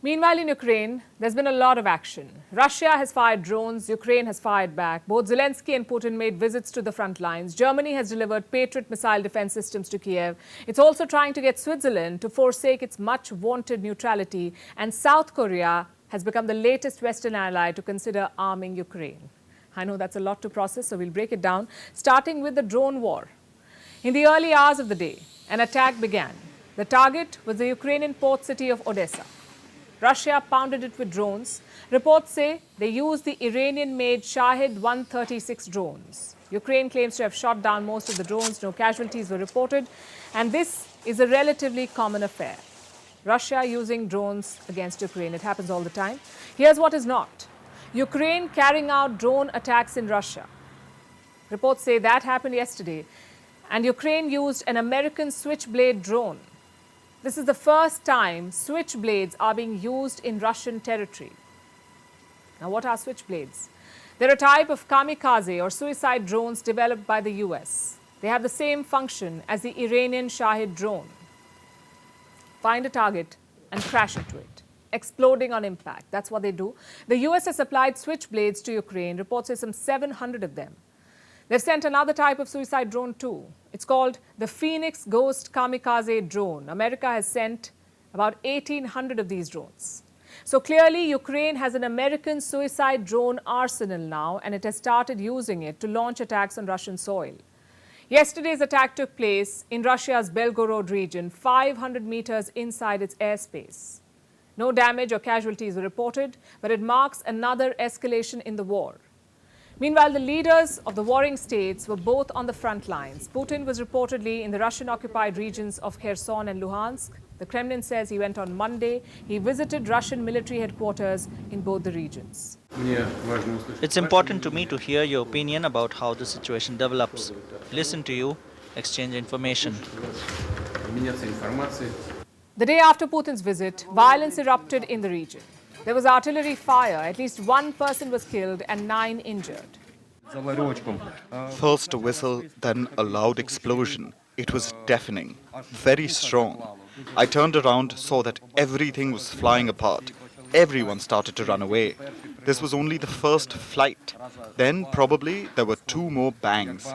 Meanwhile, in Ukraine, there's been a lot of action. Russia has fired drones, Ukraine has fired back. Both Zelensky and Putin made visits to the front lines. Germany has delivered Patriot missile defense systems to Kyiv. It's also trying to get Switzerland to forsake its much-wanted neutrality. And South Korea has become the latest Western ally to consider arming Ukraine. I know that's a lot to process, so we'll break it down, starting with the drone war. In the early hours of the day, an attack began. The target was the Ukrainian port city of Odessa. Russia pounded it with drones. Reports say they used the Iranian-made Shahid 136 drones. Ukraine claims to have shot down most of the drones. No casualties were reported. And this is a relatively common affair. Russia using drones against Ukraine. It happens all the time. Here's what is not. Ukraine carrying out drone attacks in Russia. Reports say that happened yesterday. And Ukraine used an American switchblade drone. This is the first time switchblades are being used in Russian territory. Now, what are switchblades? They're a type of kamikaze or suicide drones developed by the US. They have the same function as the Iranian Shahid drone. Find a target and crash into it, exploding on impact. That's what they do. The US has supplied switchblades to Ukraine. Reports say some 700 of them. They've sent another type of suicide drone too. It's called the Phoenix Ghost Kamikaze drone. America has sent about 1,800 of these drones. So clearly, Ukraine has an American suicide drone arsenal now, and it has started using it to launch attacks on Russian soil. Yesterday's attack took place in Russia's Belgorod region, 500 meters inside its airspace. No damage or casualties were reported, but it marks another escalation in the war. Meanwhile, the leaders of the warring states were both on the front lines. Putin was reportedly in the Russian-occupied regions of Kherson and Luhansk. The Kremlin says he went on Monday. He visited Russian military headquarters in both the regions. It's important to me to hear your opinion about how the situation develops. Listen to you, exchange information. The day after Putin's visit, violence erupted in the region. There was artillery fire. At least one person was killed and 9 injured. First a whistle, then a loud explosion. It was deafening, very strong. I turned around, saw that everything was flying apart. Everyone started to run away. This was only the first flight. Then probably there were 2 more bangs.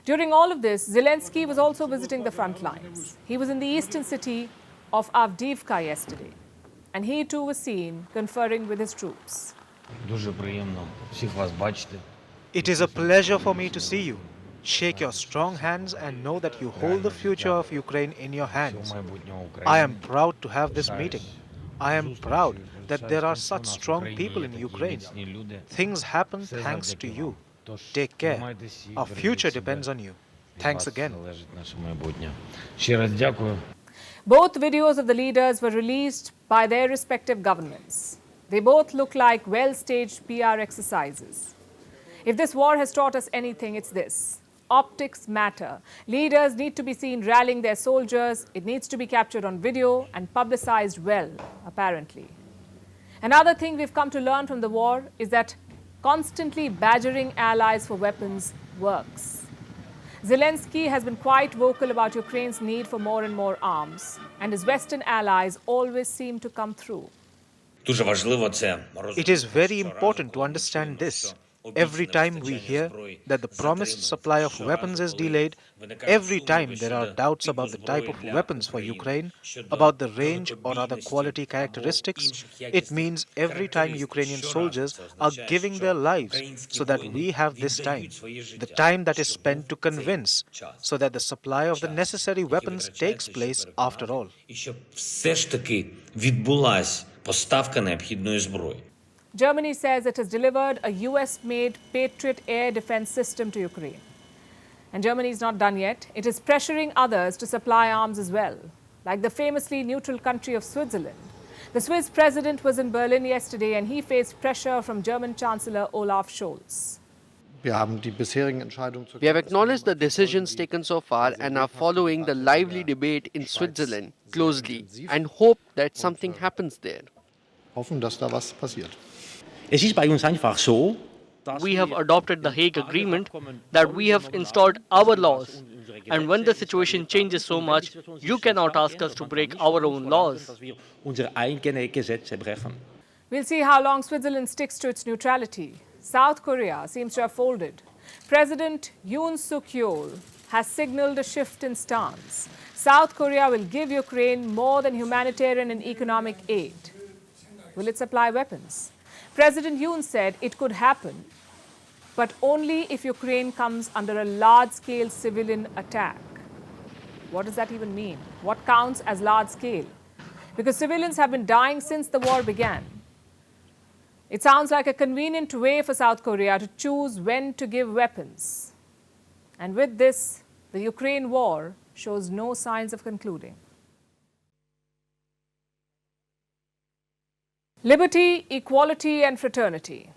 During all of this, Zelensky was also visiting the front lines. He was in the eastern city of Avdiivka yesterday, and he too was seen conferring with his troops. It is a pleasure for me to see you. Shake your strong hands and know that you hold the future of Ukraine in your hands. I am proud to have this meeting. I am proud that there are such strong people in Ukraine. Things happen thanks to you. Take care. Our future depends on you. Thanks again. Both videos of the leaders were released by their respective governments. They both look like well-staged PR exercises. If this war has taught us anything, it's this. Optics matter. Leaders need to be seen rallying their soldiers. It needs to be captured on video and publicized well, apparently. Another thing we've come to learn from the war is that constantly badgering allies for weapons works. Zelensky has been quite vocal about Ukraine's need for more and more arms, and his Western allies always seem to come through. It is very important to understand this. Every time we hear that the promised supply of weapons is delayed, every time there are doubts about the type of weapons for Ukraine, about the range or other quality characteristics, it means every time Ukrainian soldiers are giving their lives so that we have this time, the time that is spent to convince, so that the supply of the necessary weapons takes place after all. Germany says it has delivered a US-made Patriot air defense system to Ukraine. And Germany is not done yet. It is pressuring others to supply arms as well, like the famously neutral country of Switzerland. The Swiss president was in Berlin yesterday and he faced pressure from German Chancellor Olaf Scholz. We have acknowledged the decisions taken so far and are following the lively debate in Switzerland closely and hope that something happens there. Es ist bei uns einfach so, We have adopted the Hague Agreement, that we have installed our laws. And when the situation changes so much, you cannot ask us to break our own laws. We'll see how long Switzerland sticks to its neutrality. South Korea seems to have folded. President Yoon Suk Yeol has signaled a shift in stance. South Korea will give Ukraine more than humanitarian and economic aid. Will it supply weapons? President Yoon said it could happen, but only if Ukraine comes under a large-scale civilian attack. What does that even mean? What counts as large-scale? Because civilians have been dying since the war began. It sounds like a convenient way for South Korea to choose when to give weapons. And with this, the Ukraine war shows no signs of concluding. Liberty, equality, and fraternity.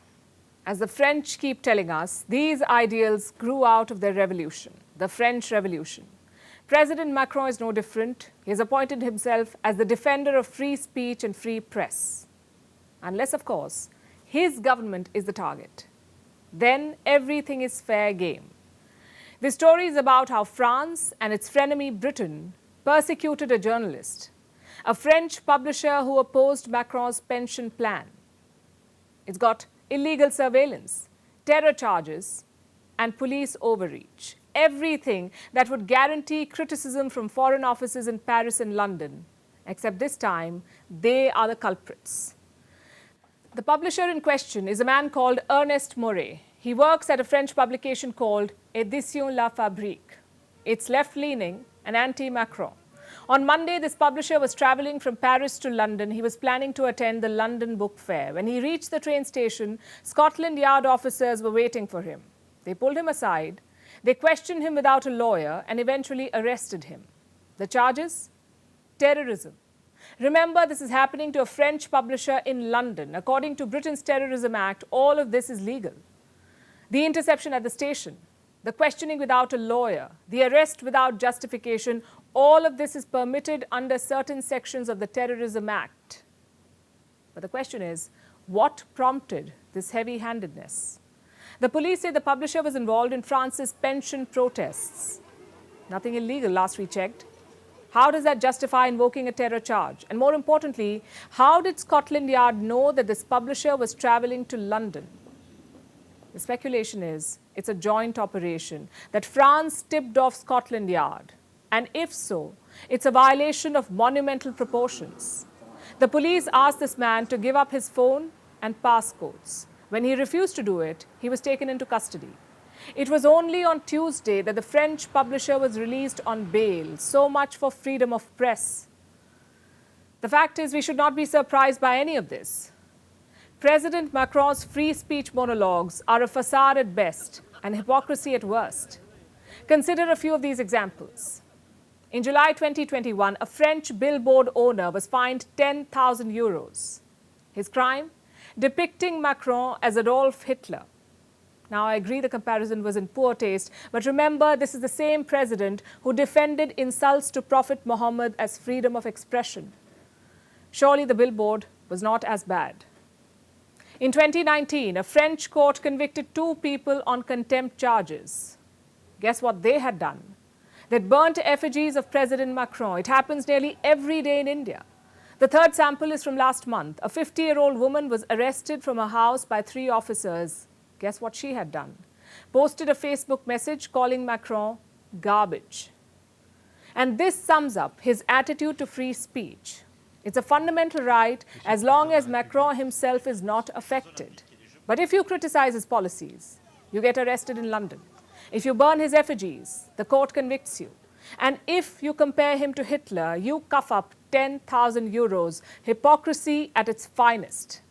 As the French keep telling us, these ideals grew out of their revolution, the French Revolution. President Macron is no different. He has appointed himself as the defender of free speech and free press. Unless, of course, his government is the target. Then everything is fair game. This story is about how France and its frenemy Britain persecuted a journalist, a French publisher who opposed Macron's pension plan. It's got illegal surveillance, terror charges, and police overreach. Everything that would guarantee criticism from foreign offices in Paris and London, except this time, they are the culprits. The publisher in question is a man called Ernest Moret. He works at a French publication called Éditions La Fabrique. It's left-leaning and anti-Macron. On Monday, this publisher was traveling from Paris to London. He was planning to attend the London Book Fair. When he reached the train station, Scotland Yard officers were waiting for him. They pulled him aside. They questioned him without a lawyer and eventually arrested him. The charges? Terrorism. Remember, this is happening to a French publisher in London. According to Britain's Terrorism Act, all of this is legal. The interception at the station, the questioning without a lawyer, the arrest without justification, all of this is permitted under certain sections of the Terrorism Act. But the question is, what prompted this heavy-handedness? The police say the publisher was involved in France's pension protests. Nothing illegal last we checked. How does that justify invoking a terror charge? And more importantly, how did Scotland Yard know that this publisher was traveling to London? The speculation is it's a joint operation, that France tipped off Scotland Yard. And if so, it's a violation of monumental proportions. The police asked this man to give up his phone and passcodes. When he refused to do it, he was taken into custody. It was only on Tuesday that the French publisher was released on bail. So much for freedom of press. The fact is, we should not be surprised by any of this. President Macron's free speech monologues are a facade at best and hypocrisy at worst. Consider a few of these examples. In July 2021, a French billboard owner was fined 10,000 euros. His crime? Depicting Macron as Adolf Hitler. Now, I agree the comparison was in poor taste, but remember, this is the same president who defended insults to Prophet Muhammad as freedom of expression. Surely the billboard was not as bad. In 2019, a French court convicted 2 people on contempt charges. Guess what they had done? They'd burnt effigies of President Macron. It happens nearly every day in India. The third sample is from last month. A 50-year-old woman was arrested from her house by 3 officers. Guess what she had done? Posted a Facebook message calling Macron garbage. And this sums up his attitude to free speech. It's a fundamental right as long as Macron himself is not affected. But if you criticize his policies, you get arrested in London. If you burn his effigies, the court convicts you. And if you compare him to Hitler, you cough up 10,000 euros. Hypocrisy at its finest.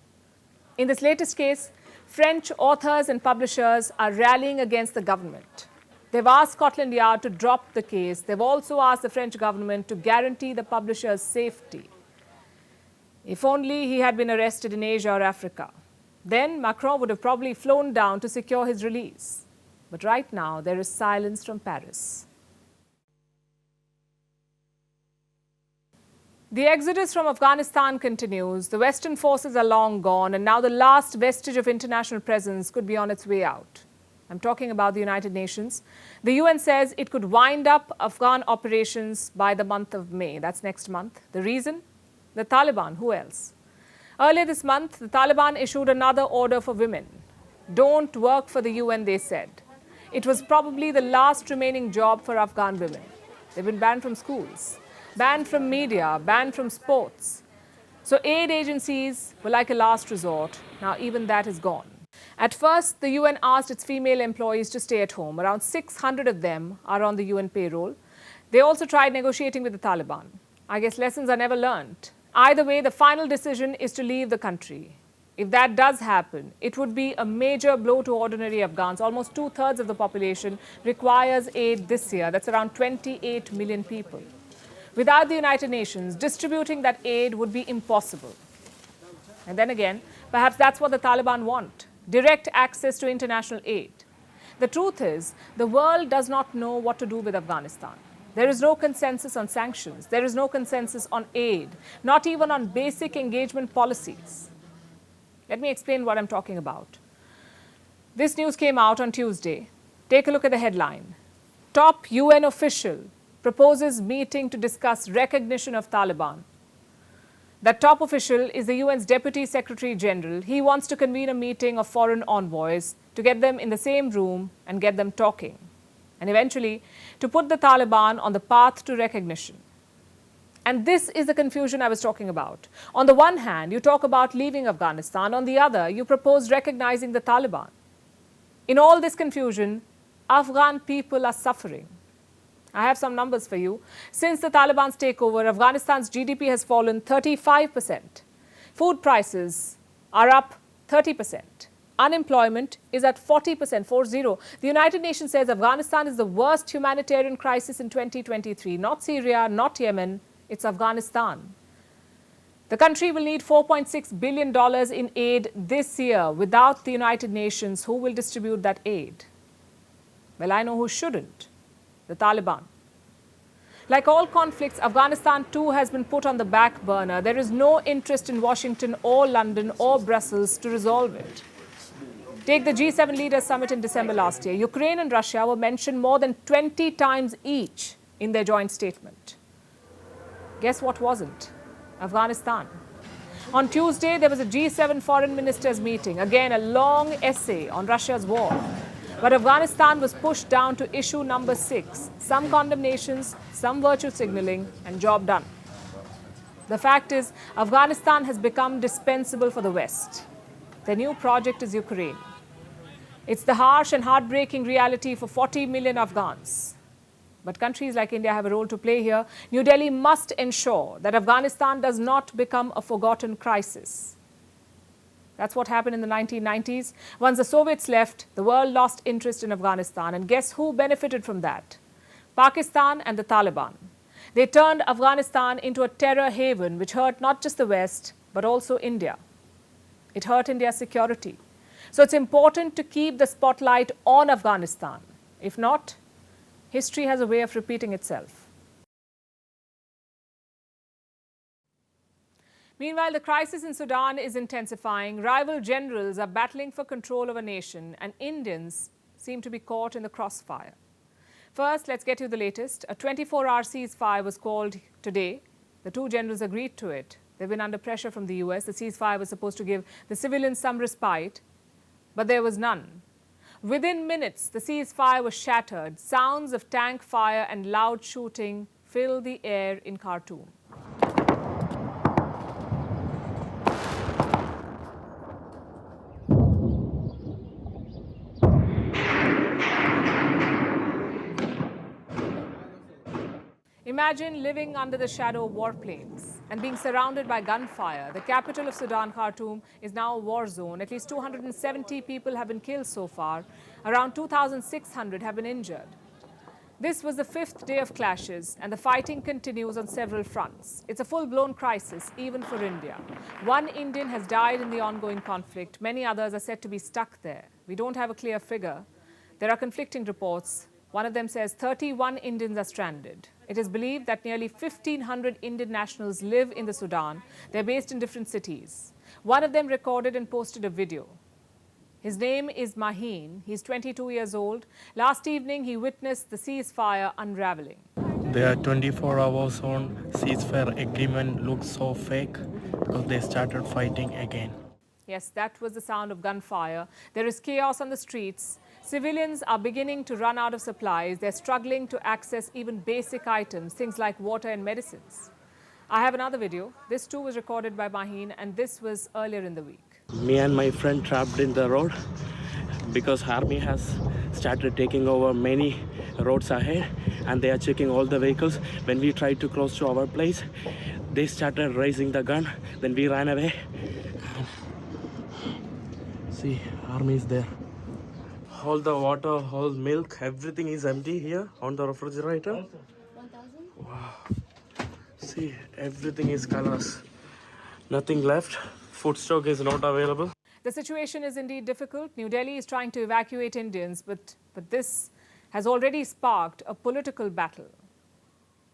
In this latest case, French authors and publishers are rallying against the government. They've asked Scotland Yard to drop the case. They've also asked the French government to guarantee the publisher's safety. If only he had been arrested in Asia or Africa. Then Macron would have probably flown down to secure his release. But right now, there is silence from Paris. The exodus from Afghanistan continues. The Western forces are long gone, and now the last vestige of international presence could be on its way out. I'm talking about the United Nations. The UN says it could wind up Afghan operations by the month of May. That's next month. The reason? The Taliban. Who else? Earlier this month, the Taliban issued another order for women. Don't work for the UN, they said. It was probably the last remaining job for Afghan women. They've been banned from schools, banned from media, banned from sports. So aid agencies were like a last resort. Now even that is gone. At first, the UN asked its female employees to stay at home. Around 600 of them are on the UN payroll. They also tried negotiating with the Taliban. I guess lessons are never learned. Either way, the final decision is to leave the country. If that does happen, it would be a major blow to ordinary Afghans. Almost 2/3 of the population requires aid this year. That's around 28 million people. Without the United Nations, distributing that aid would be impossible. And then again, perhaps that's what the Taliban want: direct access to international aid. The truth is, the world does not know what to do with Afghanistan. There is no consensus on sanctions. There is no consensus on aid, not even on basic engagement policies. Let me explain what I'm talking about. This news came out on Tuesday. Take a look at the headline. Top UN official proposes meeting to discuss recognition of Taliban. That top official is the UN's Deputy Secretary General. He wants to convene a meeting of foreign envoys to get them in the same room and get them talking, and eventually to put the Taliban on the path to recognition. And this is the confusion I was talking about. On the one hand, you talk about leaving Afghanistan. On the other, you propose recognizing the Taliban. In all this confusion, Afghan people are suffering. I have some numbers for you. Since the Taliban's takeover, Afghanistan's GDP has fallen 35%. Food prices are up 30%. Unemployment is at 40%, 40. The United Nations says Afghanistan is the worst humanitarian crisis in 2023. Not Syria, not Yemen, it's Afghanistan. The country will need $4.6 billion in aid this year. Without the United Nations, who will distribute that aid? Well, I know who shouldn't: the Taliban. Like all conflicts, Afghanistan too has been put on the back burner. There is no interest in Washington or London or Brussels to resolve it. Take the G7 Leaders Summit in December last year. Ukraine and Russia were mentioned more than 20 times each in their joint statement. Guess what wasn't? Afghanistan. On Tuesday, there was a G7 foreign ministers meeting. Again, a long essay on Russia's war. But Afghanistan was pushed down to issue number 6. Some condemnations, some virtue signaling, and job done. The fact is, Afghanistan has become dispensable for the West. Their new project is Ukraine. It's the harsh and heartbreaking reality for 40 million Afghans. But countries like India have a role to play here. New Delhi must ensure that Afghanistan does not become a forgotten crisis. That's what happened in the 1990s. Once the Soviets left, the world lost interest in Afghanistan. And guess who benefited from that? Pakistan and the Taliban. They turned Afghanistan into a terror haven which hurt not just the West, but also India. It hurt India's security. So it's important to keep the spotlight on Afghanistan. If not, history has a way of repeating itself. Meanwhile, the crisis in Sudan is intensifying. Rival generals are battling for control of a nation, and Indians seem to be caught in the crossfire. First, let's get you the latest. A 24-hour ceasefire was called today. The two generals agreed to it. They've been under pressure from the US. The ceasefire was supposed to give the civilians some respite, but there was none. Within minutes, the ceasefire was shattered. Sounds of tank fire and loud shooting filled the air in Khartoum. Imagine living under the shadow of warplanes and being surrounded by gunfire. The capital of Sudan, Khartoum, is now a war zone. At least 270 people have been killed so far. Around 2,600 have been injured. This was the 5th day of clashes, and the fighting continues on several fronts. It's a full-blown crisis, even for India. One Indian has died in the ongoing conflict. Many others are said to be stuck there. We don't have a clear figure. There are conflicting reports. One of them says 31 Indians are stranded. It is believed that nearly 1,500 Indian nationals live in the Sudan. They're based in different cities. One of them recorded and posted a video. His name is Maheen. He's 22 years old. Last evening, he witnessed the ceasefire unraveling. Their 24 hours on ceasefire agreement looks so fake because they started fighting again. Yes, that was the sound of gunfire. There is chaos on the streets. Civilians are beginning to run out of supplies. They're struggling to access even basic items, things like water and medicines. I have another video. This too was recorded by Maheen, and this was earlier in the week. Me and my friend trapped in the road because army has started taking over many roads ahead and they are checking all the vehicles. When we tried to cross to our place, they started raising the gun. Then we ran away. See, army is there. All the water, all milk, everything is empty here on the refrigerator. Wow. See, everything is colors. Nothing left. Food stock is not available. The situation is indeed difficult. New Delhi is trying to evacuate Indians, but this has already sparked a political battle.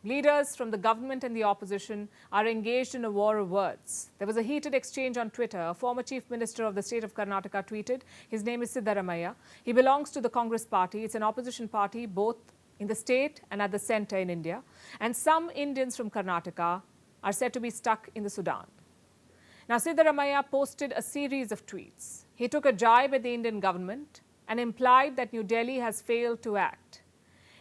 Leaders from the government and the opposition are engaged in a war of words. There was a heated exchange on Twitter. A former chief minister of the state of Karnataka tweeted. His name is Siddaramaiah. He belongs to the Congress party. It's an opposition party both in the state and at the center in India. And some Indians from Karnataka are said to be stuck in the Sudan. Now, Siddaramaiah posted a series of tweets. He took a jibe at the Indian government and implied that New Delhi has failed to act.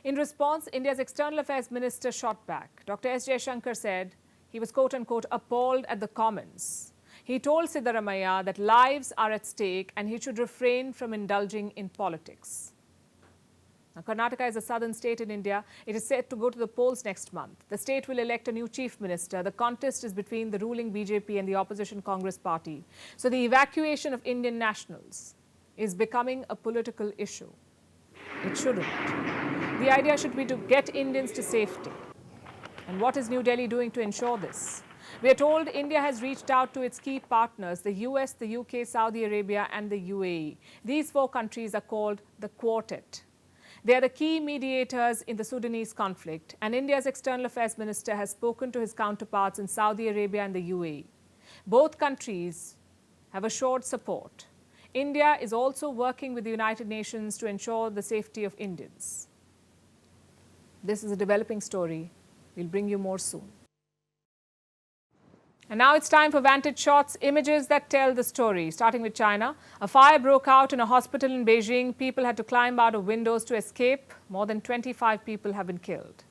In response, India's External Affairs Minister shot back. Dr. S. Jaishankar said he was, quote-unquote, appalled at the comments. He told Siddaramaiah that lives are at stake and he should refrain from indulging in politics. Now, Karnataka is a southern state in India. It is set to go to the polls next month. The state will elect a new chief minister. The contest is between the ruling BJP and the opposition Congress party. So the evacuation of Indian nationals is becoming a political issue. It shouldn't. The idea should be to get Indians to safety. And what is New Delhi doing to ensure this? We are told India has reached out to its key partners, the US, the UK, Saudi Arabia, and the UAE. These four countries are called the Quartet. They are the key mediators in the Sudanese conflict, and India's External Affairs Minister has spoken to his counterparts in Saudi Arabia and the UAE. Both countries have assured support. India is also working with the United Nations to ensure the safety of Indians. This is a developing story. We'll bring you more soon. And now it's time for Vantage Shots, images that tell the story. Starting with China, a fire broke out in a hospital in Beijing. People had to climb out of windows to escape. More than 25 people have been killed.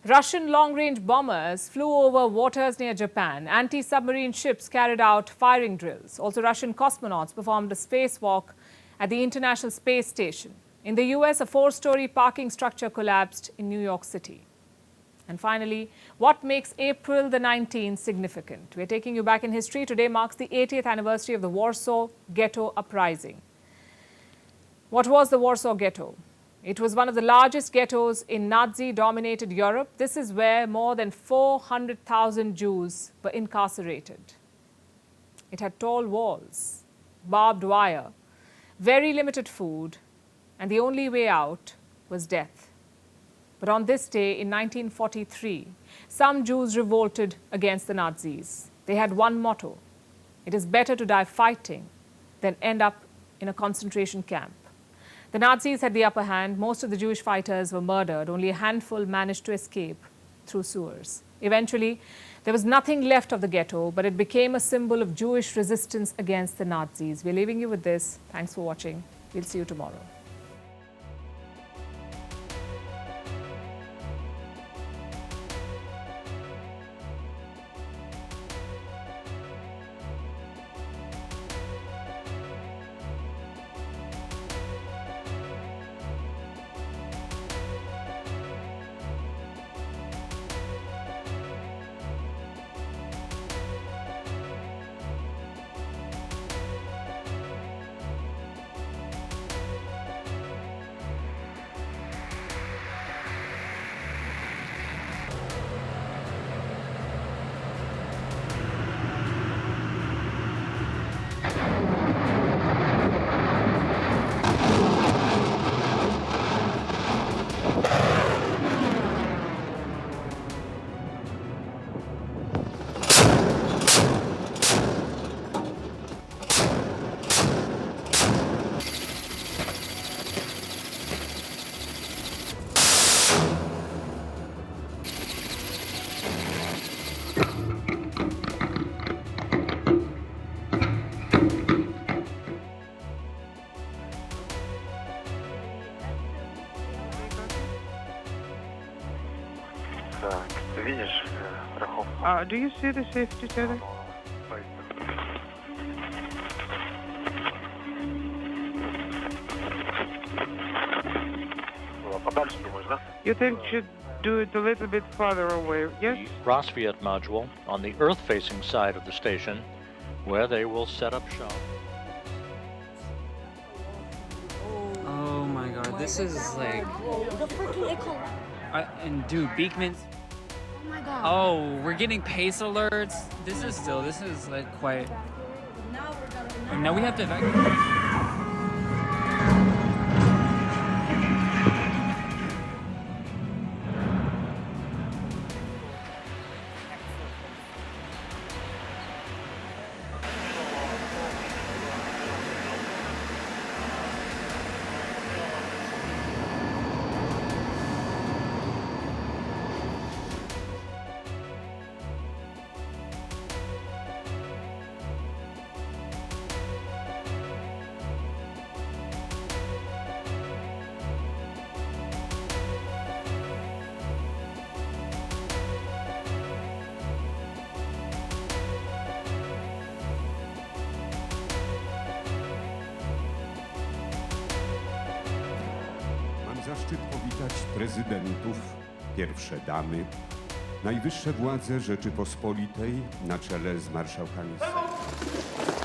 Russian long-range bombers flew over waters near Japan. Anti-submarine ships carried out firing drills. Also, Russian cosmonauts performed a spacewalk at the International Space Station. In the US, a 4-story parking structure collapsed in New York City. And finally, what makes April the 19th significant? We're taking you back in history. Today marks the 80th anniversary of the Warsaw Ghetto Uprising. What was the Warsaw Ghetto? It was one of the largest ghettos in Nazi-dominated Europe. This is where more than 400,000 Jews were incarcerated. It had tall walls, barbed wire, very limited food, and the only way out was death. But on this day in 1943, some Jews revolted against the Nazis. They had one motto: it is better to die fighting than end up in a concentration camp. The Nazis had the upper hand. Most of the Jewish fighters were murdered. Only a handful managed to escape through sewers. Eventually, there was nothing left of the ghetto, but it became a symbol of Jewish resistance against the Nazis. We're leaving you with this. Thanks for watching. We'll see you tomorrow. Do you see the safety tether? You think should do it a little bit farther away, yes? The Rosviet module on the earth-facing side of the station, where they will set up shop. Oh my god, this is like... and dude, Beekman's... Oh my god. Oh, we're getting pace alerts. This is like quite... Now we have to evacuate. Zaszczyt powitać prezydentów, pierwsze damy, najwyższe władze Rzeczypospolitej na czele z marszałkami Sejmu.